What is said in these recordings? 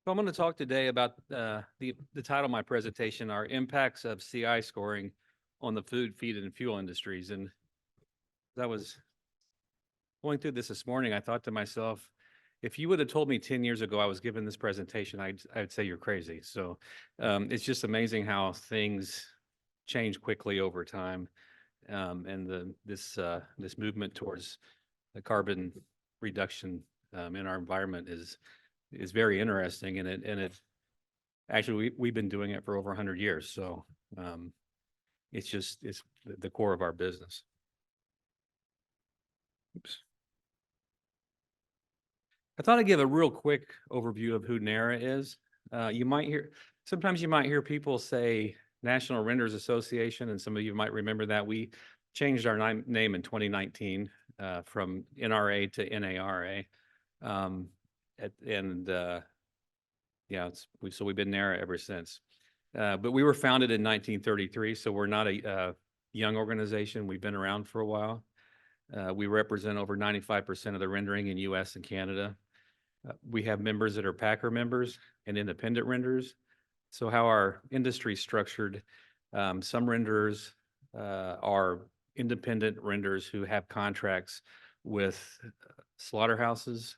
So I'm going to talk today about the title of my presentation are impacts of CI scoring on the food, feed, and fuel industries. And as I was going through this morning, I thought to myself, if you would have told me 10 years ago I was giving this presentation, I'd say you're crazy. So it's just amazing how things change quickly over time, and this movement towards the carbon reduction in our environment is very interesting, and it actually we've been doing it for over 100 years. So it's the core of our business. Oops. I thought I'd give a real quick overview of who NARA is. Sometimes you might hear people say National Renders Association, and some of you might remember that we changed our name in 2019 from NRA to NARA. So we've been NARA ever since. But we were founded in 1933, so we're not a young organization. We've been around for a while. We represent over 95% of the rendering in U.S. and Canada. We have members that are packer members and independent renders. So how our industry is structured, some renderers are independent renders who have contracts with slaughterhouses,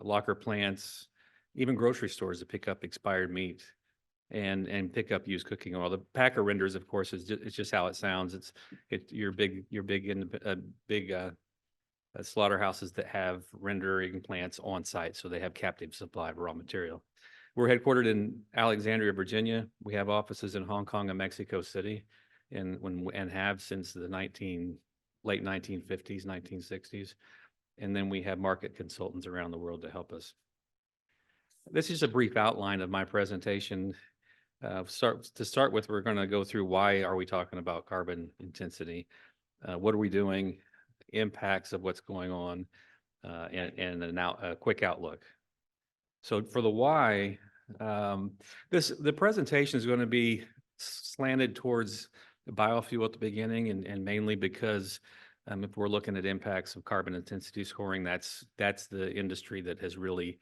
locker plants, even grocery stores to pick up expired meat and pick up used cooking oil. The packer renders, of course, it's just how it sounds. It's your big slaughterhouses that have rendering plants on site, so they have captive supply of raw material. We're headquartered in Alexandria, Virginia. We have offices in Hong Kong and Mexico City, and have since the late 1950s, 1960s. And then we have market consultants around the world to help us. This is a brief outline of my presentation. To start with, we're going to go through why are we talking about carbon intensity, what are we doing, impacts of what's going on, and a quick outlook. So for the why, the presentation is going to be slanted towards the biofuel at the beginning, and mainly because if we're looking at impacts of carbon intensity scoring, that's the industry that has really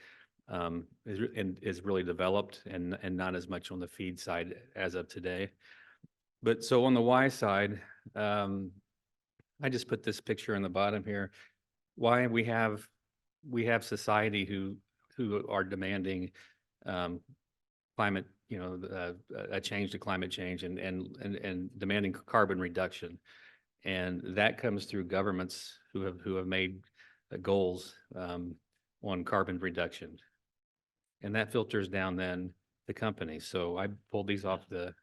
is really developed, and not as much on the feed side as of today. But so on the why side, I just put this picture on the bottom here. Why we have society who are demanding climate, a change to climate change and demanding carbon reduction. And that comes through governments who have made goals on carbon reduction, and that filters down then the companies. So I pulled these off the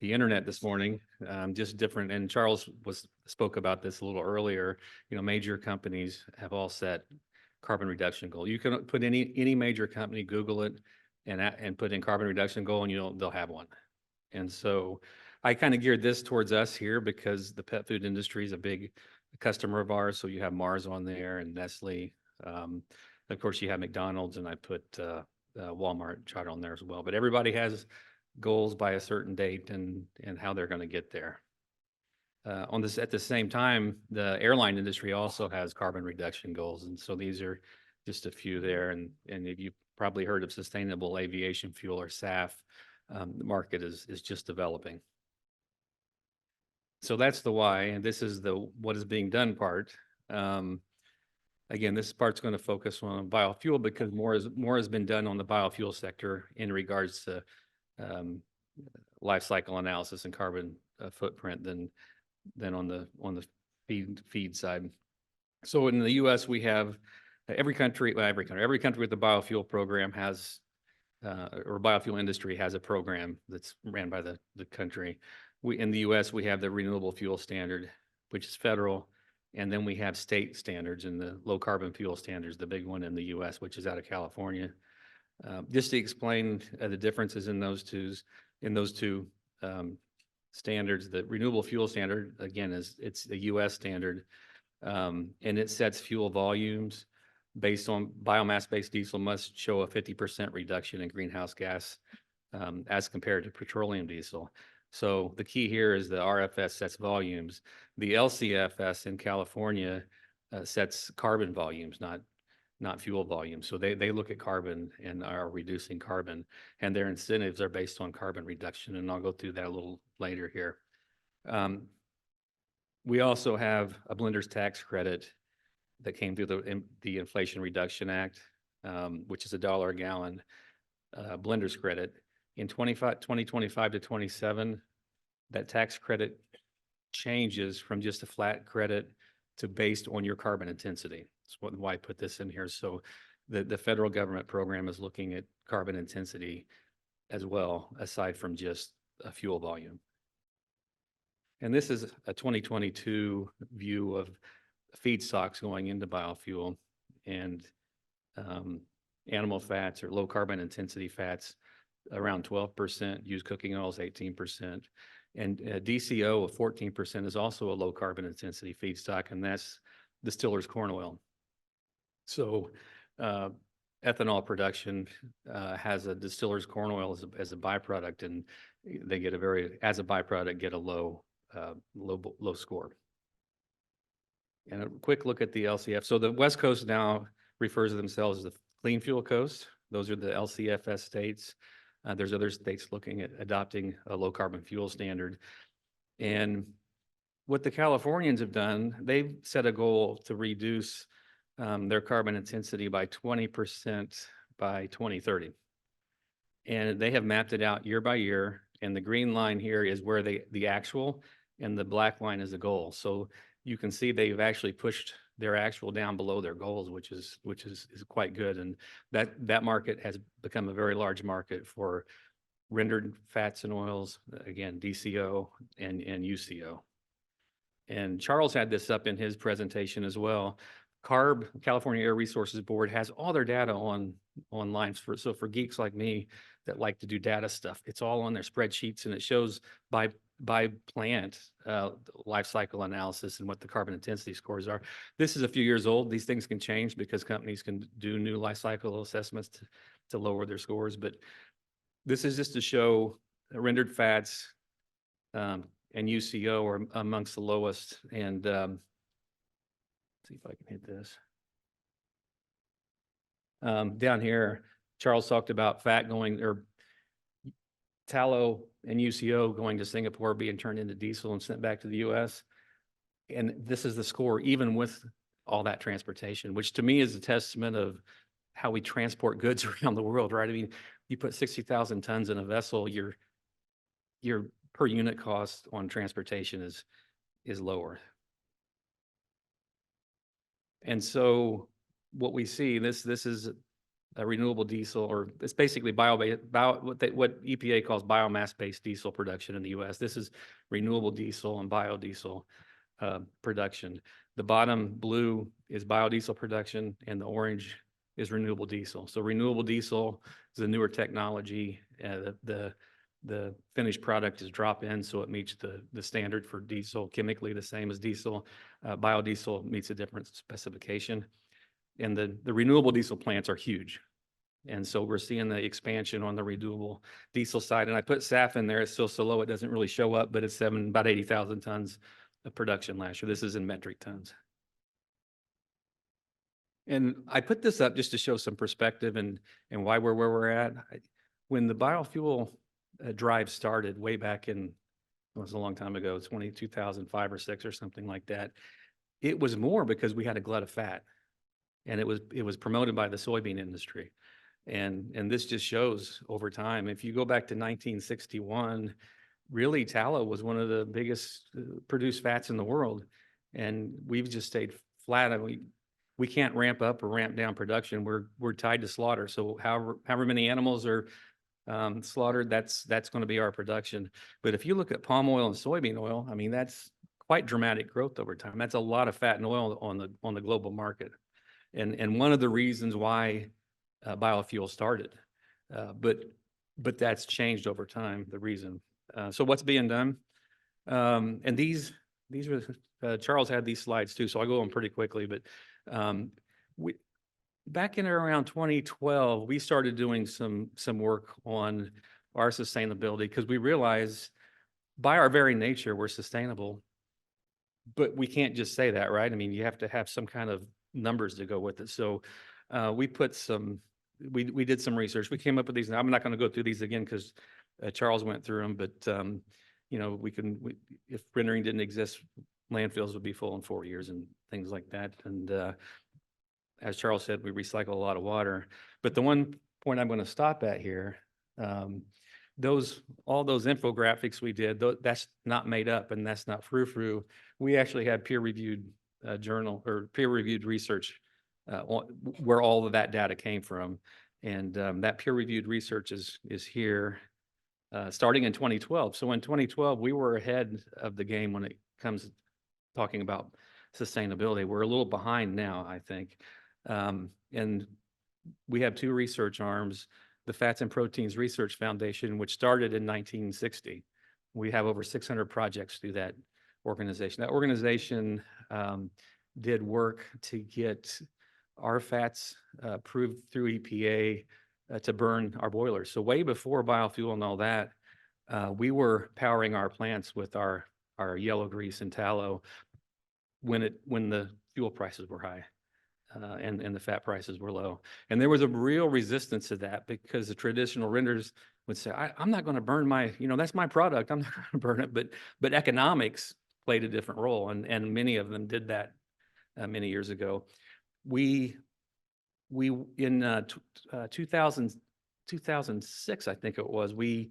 internet this morning, just different. And Charles spoke about this a little earlier. Major companies have all set carbon reduction goal. You can put any major company, Google it, and put in carbon reduction goal, and they'll have one. And so I kind of geared this towards us here because the pet food industry is a big customer of ours. So you have Mars on there and Nestle. Of course, you have McDonald's, and I put Walmart chart on there as well. But everybody has goals by a certain date and how they're going to get there. At the same time, the airline industry also has carbon reduction goals, and so these are just a few there. And if you've probably heard of sustainable aviation fuel, or SAF, the market is just developing. So that's the why, and this is the what is being done part. Again, this part's going to focus on biofuel because more has been done on the biofuel sector in regards to life cycle analysis and carbon footprint than on the feed side. So in the U.S., we have every country with the biofuel program has or biofuel industry has a program that's ran by the country. In the U.S., we have the Renewable Fuel Standard, which is federal, and then we have state standards and the low carbon fuel standards, the big one in the U.S., which is out of California. Just to explain the differences in those two standards, the Renewable Fuel Standard, again, it's a U.S. standard, and it sets fuel volumes based on biomass-based diesel must show a 50% reduction in greenhouse gas as compared to petroleum diesel. So the key here is the RFS sets volumes. The LCFS in California sets carbon volumes, not fuel volume. So they look at carbon and are reducing carbon, and their incentives are based on carbon reduction. And I'll go through that a little later here. We also have a blender's tax credit that came through the Inflation Reduction Act, which is $1 a gallon blender's credit. In 2025 to 27, that tax credit changes from just a flat credit to based on your carbon intensity. That's why I put this in here. So the federal government program is looking at carbon intensity as well, aside from just a fuel volume. And this is a 2022 view of feedstocks going into biofuel, and animal fats or low carbon intensity fats around 12%, used cooking oils 18%, and DCO of 14% is also a low carbon intensity feedstock, and that's distillers corn oil. So ethanol production has a distillers corn oil as a byproduct, and they get as a byproduct, get a low score. And a quick look at the LCF. So the West Coast now refers to themselves as the Clean Fuel Coast. Those are the LCFS states. There's other states looking at adopting a low carbon fuel standard. And what the Californians have done, they've set a goal to reduce their carbon intensity by 20% by 2030. And they have mapped it out year by year. And the green line here is where the actual, and the black line is the goal. So you can see they've actually pushed their actual down below their goals, which is quite good. And that market has become a very large market for rendered fats and oils, again, DCO and UCO. And Charles had this up in his presentation as well. CARB, California Air Resources Board, has all their data online. So for geeks like me that like to do data stuff, it's all on their spreadsheets, and it shows by plant life cycle analysis and what the carbon intensity scores are. This is a few years old. These things can change because companies can do new life cycle assessments to lower their scores. But this is just to show rendered fats and UCO are amongst the lowest. And see if I can hit this. Down here, Charles talked about fat going, or tallow and UCO going to Singapore, being turned into diesel and sent back to the US. And this is the score, even with all that transportation, which to me is a testament of how we transport goods around the world, right? I mean, you put 60,000 tons in a vessel, your per unit cost on transportation is lower. And so what we see, this is a renewable diesel, or it's basically what EPA calls biomass-based diesel production in the US. This is renewable diesel and biodiesel production. The bottom blue is biodiesel production, and the orange is renewable diesel. So renewable diesel is a newer technology. The finished product is drop-in, so it meets the standard for diesel, chemically the same as diesel. Biodiesel meets a different specification. And the renewable diesel plants are huge. And so we're seeing the expansion on the renewable diesel side. And I put SAF in there. It's still so low, it doesn't really show up, but it's about 80,000 tons of production last year. This is in metric tons. And I put this up just to show some perspective and why we're where we're at. When the biofuel drive started way back in, it was a long time ago, 2005 or 6 or something like that, it was more because we had a glut of fat. And it was promoted by the soybean industry. And this just shows over time. If you go back to 1961, really tallow was one of the biggest produced fats in the world. And we've just stayed flat. I mean, we can't ramp up or ramp down production. We're tied to slaughter. So however many animals are slaughtered, that's going to be our production. But if you look at palm oil and soybean oil, I mean, that's quite dramatic growth over time. That's a lot of fat and oil on the global market. And one of the reasons why biofuel started, but that's changed over time, the reason. So what's being done? And these were, Charles had these slides too, so I'll go on pretty quickly, but back in around 2012, we started doing some work on our sustainability, because we realized by our very nature, we're sustainable, but we can't just say that, right? I mean, you have to have some kind of numbers to go with it. So We put some, we did some research. We came up with these. I'm not going to go through these again because Charles went through them, but you know, if rendering didn't exist, landfills would be full in 4 years and things like that. And as Charles said, we recycle a lot of water. But the one point I'm going to stop at here, all those infographics we did, that's not made up and that's not frou-frou. We actually had peer-reviewed journal or peer-reviewed research where all of that data came from. And that peer-reviewed research is here starting in 2012. So in 2012, we were ahead of the game when it comes to talking about sustainability. We're a little behind now, I think. And we have two research arms, the Fats and Proteins Research Foundation, which started in 1960. We have over 600 projects through that organization. That organization did work to get our fats approved through EPA to burn our boilers. So way before biofuel and all that, we were powering our plants with our yellow grease and tallow when the fuel prices were high. And the fat prices were low. And there was a real resistance to that because the traditional renders would say, I'm not going to burn my, that's my product. I'm not going to burn it. But economics played a different role. And many of them did that many years ago. We in 2006, I think it was, we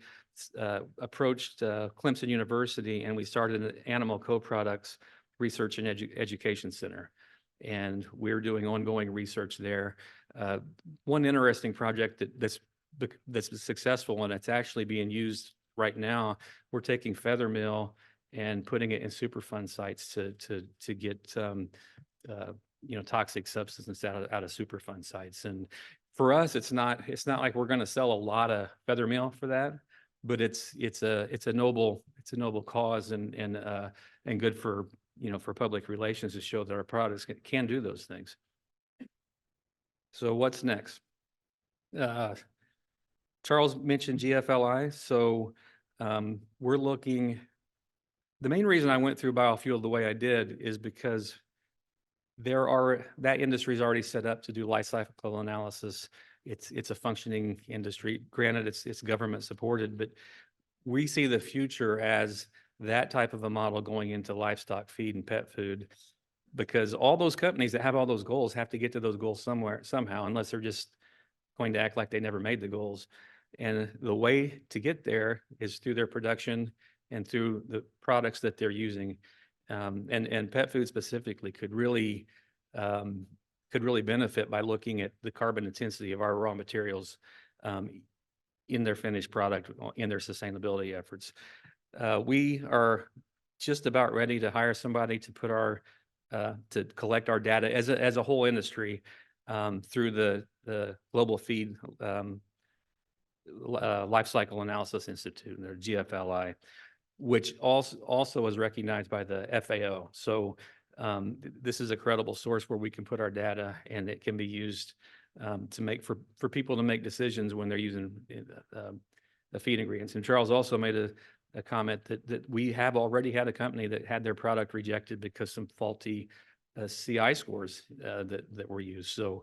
approached Clemson University and we started an animal co-products research and education center. And we're doing ongoing research there. One interesting project that's successful and it's actually being used right now, we're taking feather mill and putting it in Superfund sites to get toxic substances out of Superfund sites. And for us, it's not like we're going to sell a lot of feather meal for that, but it's a noble cause and good for for public relations to show that our products can do those things. So what's next? Charles mentioned GFLI. So we're looking, the main reason I went through biofuel the way I did is because that industry is already set up to do life cycle analysis. It's a functioning industry. Granted, it's government supported, but we see the future as that type of a model going into livestock feed and pet food, because all those companies that have all those goals have to get to those goals somehow, unless they're just going to act like they never made the goals. And the way to get there is through their production and through the products that they're using. And pet food specifically could really benefit by looking at the carbon intensity of our raw materials in their finished product, in their sustainability efforts. We are just about ready to hire somebody to put to collect our data as a whole industry through the Global Feed Life Cycle Analysis Institute, or GFLI, which also is recognized by the FAO. So this is a credible source where we can put our data, and it can be used to make for people to make decisions when they're using the feed ingredients. And Charles also made a comment that we have already had a company that had their product rejected because some faulty CI scores that were used. So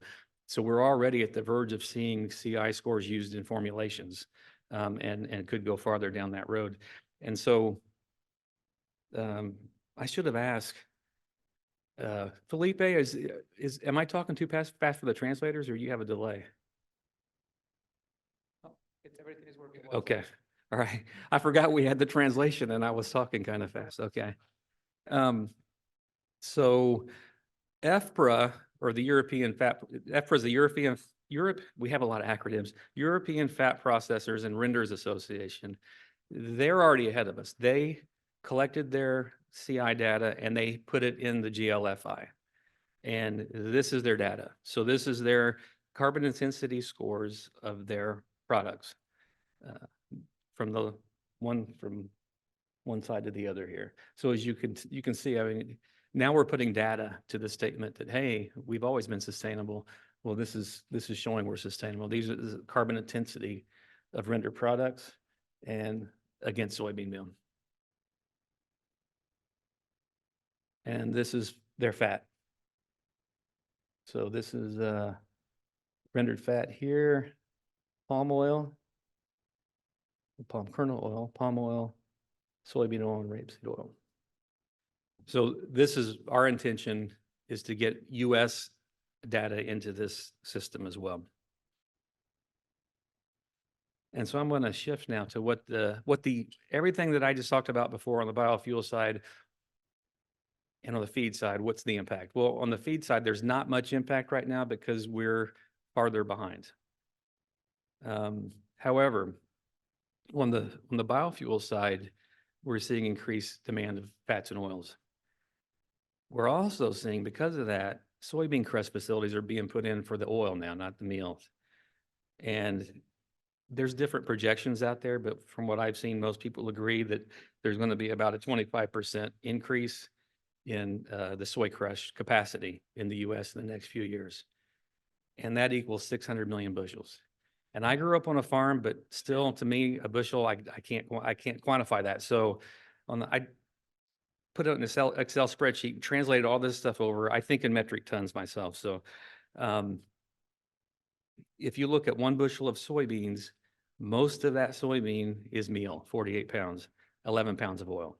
we're already at the verge of seeing CI scores used in formulations, and could go farther down that road. And so I should have asked Felipe, am I talking too fast for the translators, or you have a delay? Everything is working well. Okay. All right. I forgot we had the translation and I was talking kind of fast. Okay. So ABRA, or the European Fat, ABRA is the Europe, we have a lot of acronyms, European Fat Processors and Renders Association. They're already ahead of us. They collected their CI data and they put it in the GLFI. And this is their data. So this is their carbon intensity scores of their products. From one side to the other here. So as you can see, I mean, now we're putting data to the statement that, hey, we've always been sustainable. Well, this is showing we're sustainable. These are the carbon intensity of render products and against soybean meal. And this is their fat. So this is rendered fat here, palm oil, palm kernel oil, palm oil, soybean oil, and rapeseed oil. So this is our intention, is to get US data into this system as well. And so I'm going to shift now to what the everything that I just talked about before on the biofuel side and on the feed side, what's the impact? Well, on the feed side, there's not much impact right now because we're farther behind. However, on the biofuel side, we're seeing increased demand of fats and oils. We're also seeing, because of that, soybean crush facilities are being put in for the oil now, not the meal. And there's different projections out there, but from what I've seen, most people agree that there's going to be about a 25% increase in the soy crush capacity in the US in the next few years. And that equals 600 million bushels. And I grew up on a farm, but still, to me, a bushel, I can't quantify that. So I put it in an Excel spreadsheet, translated all this stuff over, I think in metric tons myself. So if you look at 1 bushel of soybeans, most of that soybean is meal, 48 pounds, 11 pounds of oil.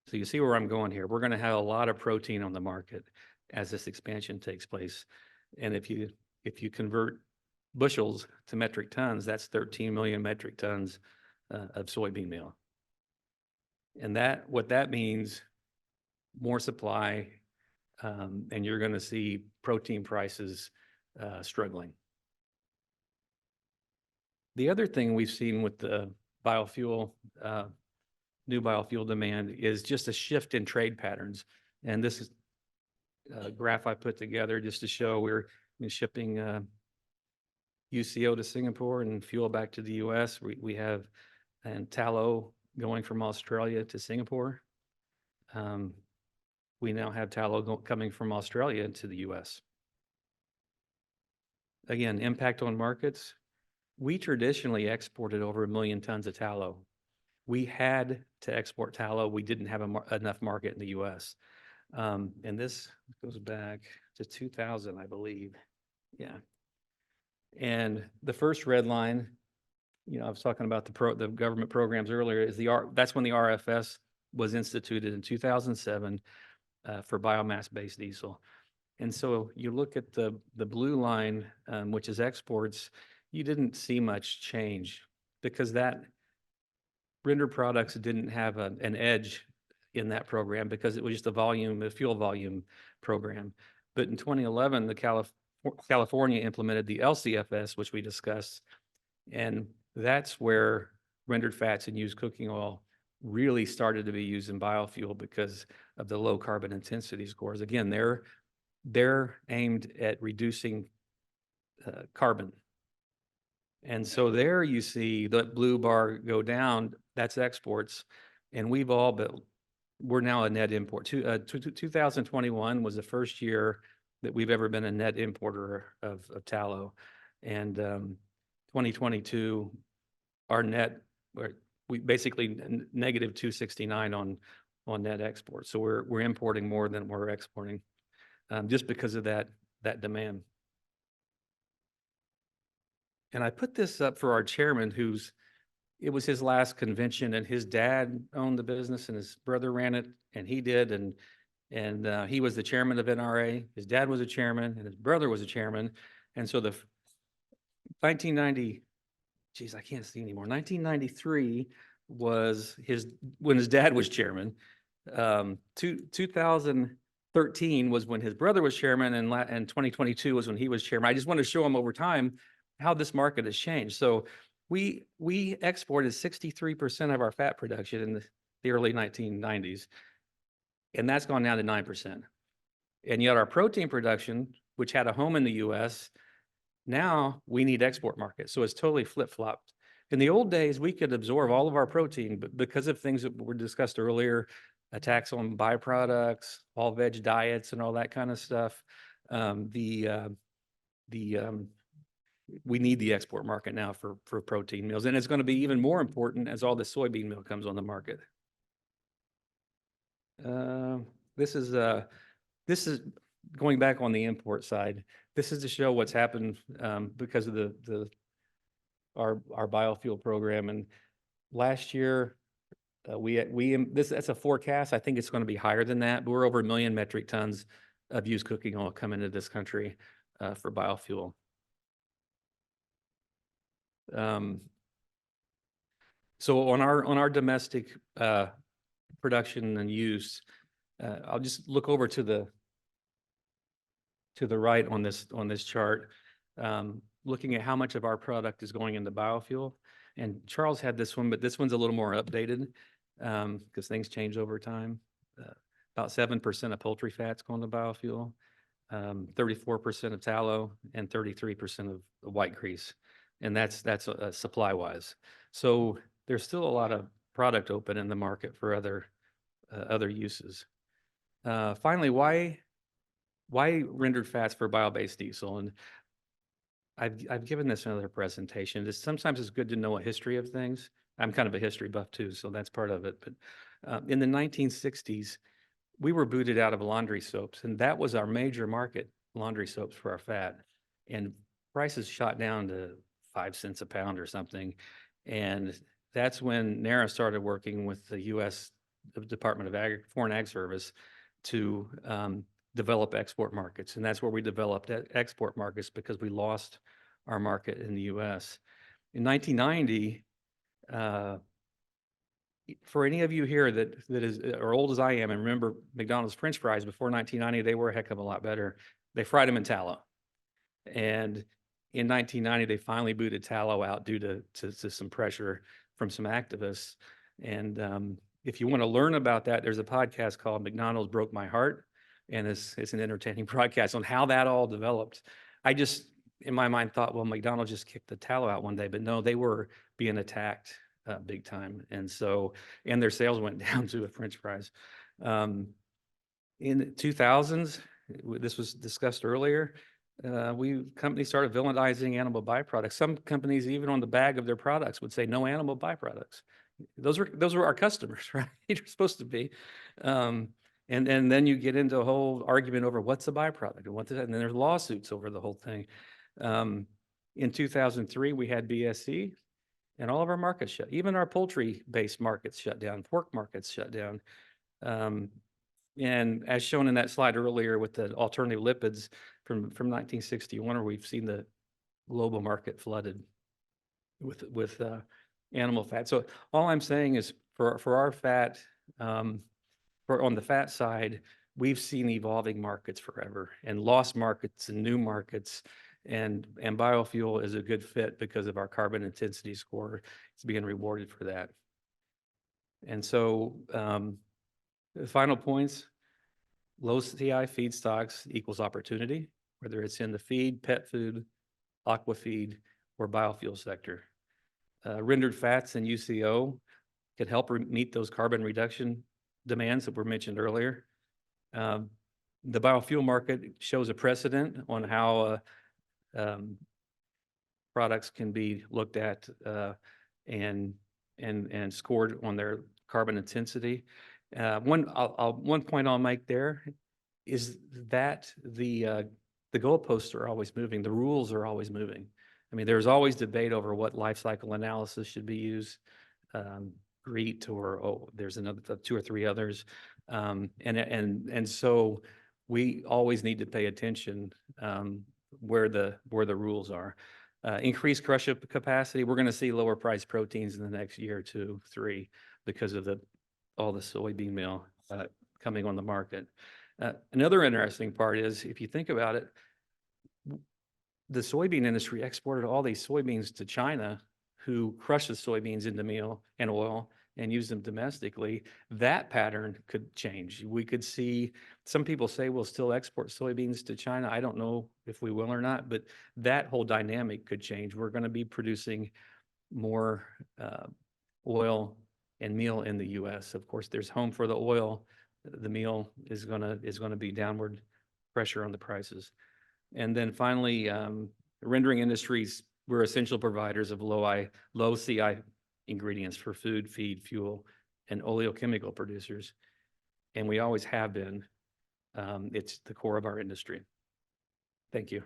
So you see where I'm going here. We're going to have a lot of protein on the market as this expansion takes place. And if you convert bushels to metric tons, that's 13 million metric tons of soybean meal. And what that means, more supply, and you're going to see protein prices struggling. The other thing we've seen with the biofuel, new biofuel demand, is just a shift in trade patterns. And this is a graph I put together just to show we're shipping UCO to Singapore and fuel back to the US. We have tallow going from Australia to Singapore. We now have tallow coming from Australia to the US. Again, impact on markets. We traditionally exported over 1 million tons of tallow. We had to export tallow. We didn't have enough market in the US. And this goes back to 2000, I believe. Yeah. And the first red line, I was talking about the government programs earlier, is that's when the RFS was instituted in 2007 for biomass-based diesel. And so you look at the blue line, which is exports, you didn't see much change because that render products didn't have an edge in that program because it was just a fuel volume program. But in 2011, California implemented the LCFS, which we discussed, and that's where rendered fats and used cooking oil really started to be used in biofuel because of the low carbon intensity scores. Again, they're aimed at reducing carbon. And so there you see the blue bar go down, that's exports, and we're now a net import. 2021 was the first year that we've ever been a net importer of tallow. And 2022, our net, we basically negative 269 on net exports. So we're importing more than we're exporting just because of that demand. And I put this up for our chairman, it was his last convention, and his dad owned the business and his brother ran it, and he did. And he was the chairman of NRA. His dad was a chairman and his brother was a chairman. And so 1990, geez, I can't see anymore. 1993 was when his dad was chairman. 2013 was when his brother was chairman, and 2022 was when he was chairman. I just want to show him over time how this market has changed. So we exported 63% of our fat production in the early 1990s, and that's gone down to 9%. And yet our protein production, which had a home in the US, now we need export markets. So it's totally flip-flopped. In the old days, we could absorb all of our protein, but because of things that were discussed earlier, attacks on byproducts, all veg diets and all that kind of stuff, we need the export market now for protein meals. And it's going to be even more important as all the soybean meal comes on the market. This is going back on the import side, this is to show what's happened because of our biofuel program. And last year, that's a forecast. I think it's going to be higher than that, but we're over 1 million metric tons of used cooking oil coming into this country for biofuel. So on our domestic production and use, I'll just look over to the right on this chart, looking at how much of our product is going into biofuel. And Charles had this one, but this one's a little more updated because things change over time. About 7% of poultry fats going to biofuel, 34% of tallow, and 33% of white grease. And that's supply wise. So there's still a lot of product open in the market for other uses. Finally, why rendered fats for bio-based diesel? And I've given this another presentation. Sometimes it's good to know a history of things. I'm kind of a history buff too, so that's part of it. But in the 1960s, we were booted out of laundry soaps, and that was our major market, laundry soaps for our fat. And prices shot down to 5 cents a pound or something. And that's when NARA started working with the U.S. Department of Foreign Ag Service to develop export markets. And that's where we developed export markets because we lost our market in the U.S. In 1990, for any of you here that is or old as I am and remember McDonald's French fries before 1990, they were a heck of a lot better. They fried them in tallow. And in 1990, they finally booted tallow out due to some pressure from some activists. And if you want to learn about that, there's a podcast called McDonald's Broke My Heart. And it's an entertaining broadcast on how that all developed. I just, in my mind, thought, well, McDonald's just kicked the tallow out one day, but no, they were being attacked big time. And their sales went down to the French fries. In the 2000s, this was discussed earlier, companies started villainizing animal byproducts. Some companies, even on the bag of their products, would say no animal byproducts. Those were our customers, right? They're supposed to be. And then you get into a whole argument over what's a byproduct and then there's lawsuits over the whole thing. In 2003, we had BSE and all of our markets shut. Even our poultry-based markets shut down, pork markets shut down. And as shown in that slide earlier with the alternative lipids from 1961, where we've seen the global market flooded with animal fat. So all I'm saying is for our fat, on the fat side, we've seen evolving markets forever and lost markets and new markets. And biofuel is a good fit because of our carbon intensity score. It's being rewarded for that. And so the final points, low CI feedstocks equals opportunity, whether it's in the feed, pet food, aqua feed, or biofuel sector. Rendered fats and UCO could help meet those carbon reduction demands that were mentioned earlier. The biofuel market shows a precedent on how products can be looked at and scored on their carbon intensity. One point I'll make there is that the goalposts are always moving. The rules are always moving. I mean, there's always debate over what life cycle analysis should be used. GREET or there's another 2 or 3 others, and so we always need to pay attention where the rules are. Increased crush capacity. We're going to see lower priced proteins in the next year, 2, 3, because of all the soybean meal coming on the market. Another interesting part is if you think about it, the soybean industry exported all these soybeans to China, who crushes soybeans into meal and oil and use them domestically. That pattern could change. We could see, some people say we'll still export soybeans to China. I don't know if we will or not, but that whole dynamic could change. We're going to be producing more oil and meal in the U.S. Of course, there's home for the oil. The meal is going to be downward pressure on the prices. And then finally, rendering industries, we're essential providers of low CI ingredients for food, feed, fuel, and oleochemical producers. And we always have been. It's the core of our industry. Thank you.